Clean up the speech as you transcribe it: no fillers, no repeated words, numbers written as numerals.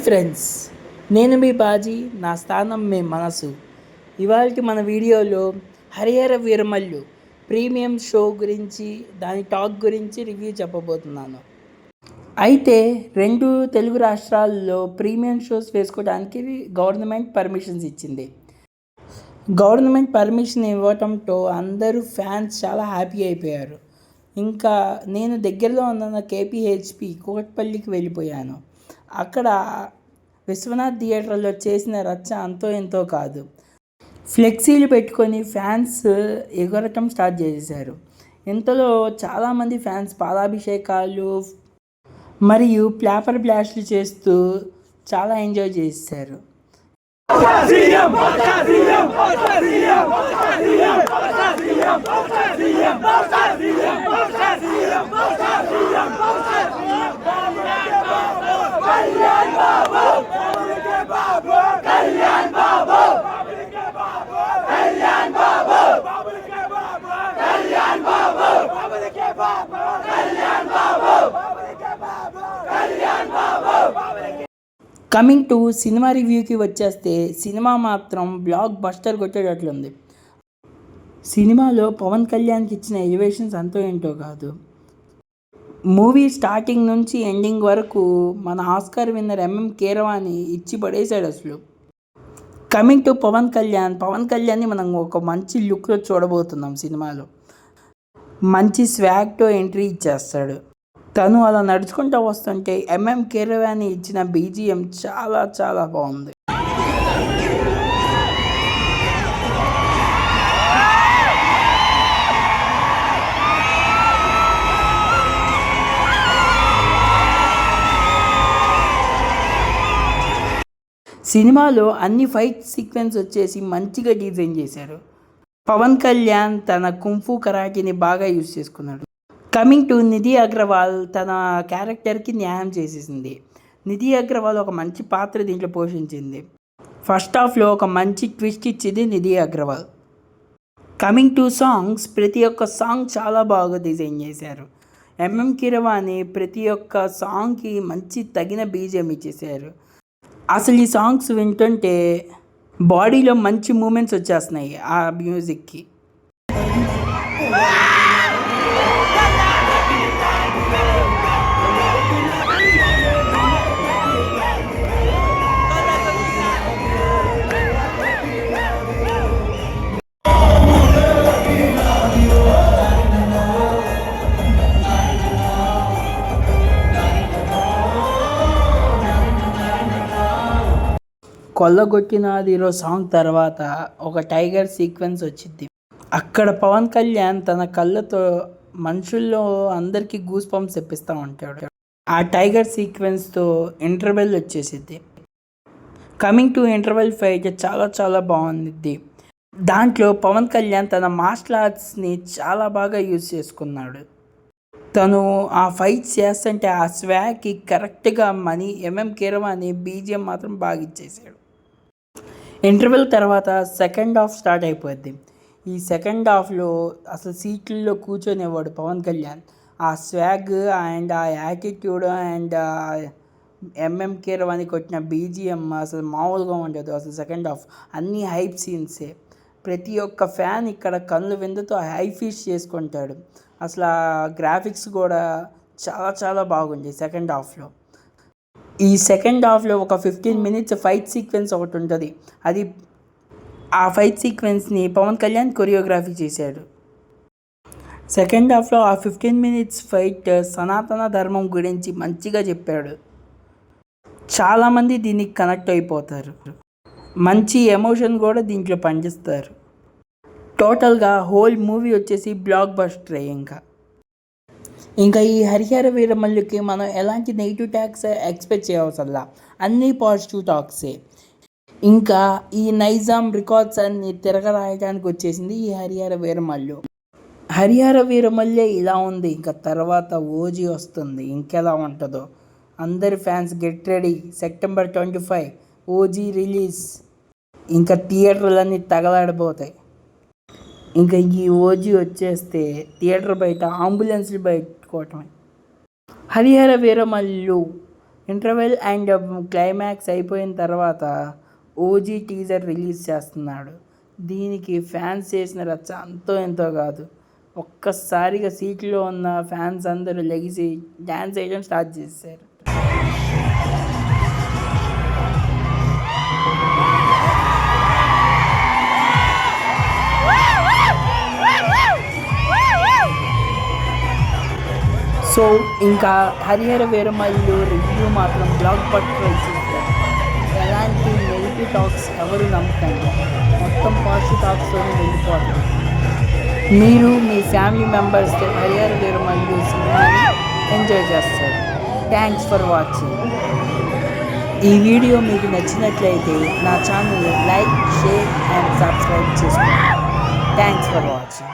Friends, నేను మీ బాజీ, నా స్థానం మీ మనసు. ఇవాళ మన వీడియోలో హరిహర వీరమల్లు ప్రీమియం షో గురించి, దాని టాక్ గురించి రివ్యూ చెప్పబోతున్నాను. అయితే 2 తెలుగు రాష్ట్రాల్లో ప్రీమియం షోస్ వేసుకోవడానికి గవర్నమెంట్ పర్మిషన్స్ ఇచ్చింది. గవర్నమెంట్ పర్మిషన్ ఇవ్వటంతో అందరూ ఫ్యాన్స్ చాలా హ్యాపీ అయిపోయారు. ఇంకా నేను దగ్గరలో ఉన్న కేపీహెచ్పి కూకట్పల్లికి వెళ్ళిపోయాను. అక్కడ విశ్వనాథ్ థియేటర్లో చేసిన రచ్చ అంతో ఎంతో కాదు. ఫ్లెక్సీలు పెట్టుకొని ఫ్యాన్స్ ఎగరటం స్టార్ట్ చేశారు. ఇంతలో చాలామంది ఫ్యాన్స్ పాలాభిషేకాలు మరియు ప్లాపర్ బ్లాస్ట్లు చేస్తూ చాలా ఎంజాయ్ చేశారు. కమింగ్ టు సినిమా రివ్యూకి వచ్చేస్తే, సినిమా మాత్రం బ్లాక్ బస్టర్ కొట్టేటట్లుంది. సినిమాలో పవన్ కళ్యాణ్కి ఇచ్చిన ఎలివేషన్స్ అంతో ఏంటో కాదు. మూవీ స్టార్టింగ్ నుంచి ఎండింగ్ వరకు మన ఆస్కార్ విన్నర్ ఎంఎం కీరవాణి ఇచ్చి పడేశాడు అసలు. కమింగ్ టు పవన్ కళ్యాణ్ని మనం ఒక మంచి లుక్లో చూడబోతున్నాం. సినిమాలో మంచి స్వాగ్తో ఎంట్రీ ఇచ్చేస్తాడు. తను అలా నడుచుకుంటూ వస్తుంటే ఎంఎం కీరవాణి ఇచ్చిన బీజిఎం చాలా చాలా బాగుంది. సినిమాలో అన్ని ఫైట్ సీక్వెన్స్ వచ్చేసి మంచిగా డిజైన్ చేశారు. పవన్ కళ్యాణ్ తన కుంఫు కరాటీని బాగా యూజ్ చేసుకున్నాడు. కమింగ్ టు నిధి అగర్వాల్, తన క్యారెక్టర్కి న్యాయం చేసేసింది. నిధి అగర్వాల్ ఒక మంచి పాత్ర దీంట్లో పోషించింది. ఫస్ట్ హాఫ్లో ఒక మంచి ట్విస్ట్ ఇచ్చింది Nidhi Agarwal. Coming to songs, ప్రతి ఒక్క సాంగ్ చాలా బాగా డిజైన్ చేశారు. ఎంఎం కీరవాణి ప్రతి ఒక్క సాంగ్కి మంచి తగిన బీజిఎం ఇచ్చేసారు. అసలు ఈ సాంగ్స్ వింటుంటే బాడీలో మంచి మూమెంట్స్ వచ్చేస్తున్నాయి ఆ మ్యూజిక్కి. కొల్లగొట్టినాదిరో సాంగ్ తర్వాత ఒక టైగర్ సీక్వెన్స్ వచ్చింది. అక్కడ పవన్ కళ్యాణ్ తన కళ్ళతో మనుషుల్లో అందరికీ గూస్ పంప్స్ తెప్పిస్తూ ఉంటాడు. ఆ టైగర్ సీక్వెన్స్తో ఇంటర్వెల్ వచ్చేసింది. కమింగ్ టు ఇంటర్వెల్ ఫైట్ చాలా చాలా బాగుంది. దాంట్లో పవన్ కళ్యాణ్ తన మార్షల్ ఆర్ట్స్ని చాలా బాగా యూజ్ చేసుకున్నాడు. తను ఆ ఫైట్స్ చేస్తుంటే ఆ స్వాగ్కి కరెక్ట్గా ఎంఎం కీరవాణి బీజిఎం మాత్రం బాగా ఇచ్చేసాడు. ఇంటర్వెల్ తర్వాత సెకండ్ హాఫ్ స్టార్ట్ అయిపోద్ది. ఈ సెకండ్ హాఫ్లో అసలు సీట్లలో కూర్చొనేవాడు పవన్ కళ్యాణ్. ఆ స్వాగ్ అండ్ ఆ యాటిట్యూడ్ అండ్ ఎంఎం కీరవాణి కొట్టిన బీజిఎం అసలు మామూలుగా ఉండదు. అసలు సెకండ్ హాఫ్ అన్నీ హైప్ సీన్సే. ప్రతి ఒక్క ఫ్యాన్ ఇక్కడ కళ్ళు విందుతో హై ఫీస్ట్ చేసుకుంటాడు. అసలు ఆ గ్రాఫిక్స్ కూడా చాలా చాలా బాగుంది సెకండ్ హాఫ్లో. ఈ సెకండ్ హాఫ్లో ఒక 15 minutes ఫైట్ సీక్వెన్స్ ఒకటి ఉంటుంది. అది ఆ ఫైట్ సీక్వెన్స్ని పవన్ కళ్యాణ్ కొరియోగ్రఫీ చేశాడు. సెకండ్ హాఫ్లో ఆ 15 minutes ఫైట్ సనాతన ధర్మం గురించి మంచిగా చెప్పాడు. చాలామంది దీనికి కనెక్ట్ అయిపోతారు. మంచి ఎమోషన్ కూడా దీంట్లో పండిస్తారు. టోటల్గా హోల్ మూవీ వచ్చేసి బ్లాక్ బస్టర్. ఇంకా ఈ హరిహర వీరమల్లుకి మనం ఎలాంటి నెగిటివ్ టాక్స్ ఎక్స్పెక్ట్ చేయవసల్లా, అన్నీ పాజిటివ్ టాక్సే. ఇంకా ఈ నైజాం రికార్డ్స్ అన్ని తిరగరాయడానికి వచ్చేసింది ఈ హరిహర వీరమల్లు. హరిహర వీరమల్లే ఇలా ఉంది, ఇంకా తర్వాత ఓజీ వస్తుంది. ఇంకెలా ఉంటుందో అందరి fans get ready. September 25 OG release. ఇంకా థియేటర్లన్నీ తగలాడిపోతాయి. ఇంకా ఈ ఓజీ వచ్చేస్తే థియేటర్ బయట అంబులెన్స్లు పెట్టుకోవటమే. Harihara Veeramallu interval and climax అయిపోయిన తర్వాత ఓజీ టీజర్ రిలీజ్ చేస్తున్నాడు. దీనికి ఫ్యాన్స్ చేసిన రచ్చ అంతో ఎంతో కాదు. ఒక్కసారిగా సీట్లో ఉన్న ఫ్యాన్స్ అందరూ లెగిసి డ్యాన్స్ వేయడం స్టార్ట్ చేశారు. సో ఇంకా హరిహర వీరమల్లు రివ్యూ మాత్రం బ్లాక్ బస్టర్ ఇచ్చేస్తారు. ఎలాంటి నెగిటివ్ టాక్స్ ఎవరు నమ్మకండి, మొత్తం పాజిటివ్ టాక్స్తో వెళ్ళిపోతారు. మీరు మీ ఫ్యామిలీ మెంబర్స్తో హరిహర వీరమల్లు సినిమాని ఎంజాయ్ చేస్తారు. Thanks for watching. ఈ వీడియో మీకు నచ్చినట్లయితే నా ఛానల్ని లైక్, షేర్ అండ్ సబ్స్క్రైబ్ చేసుకోండి. Thanks for watching.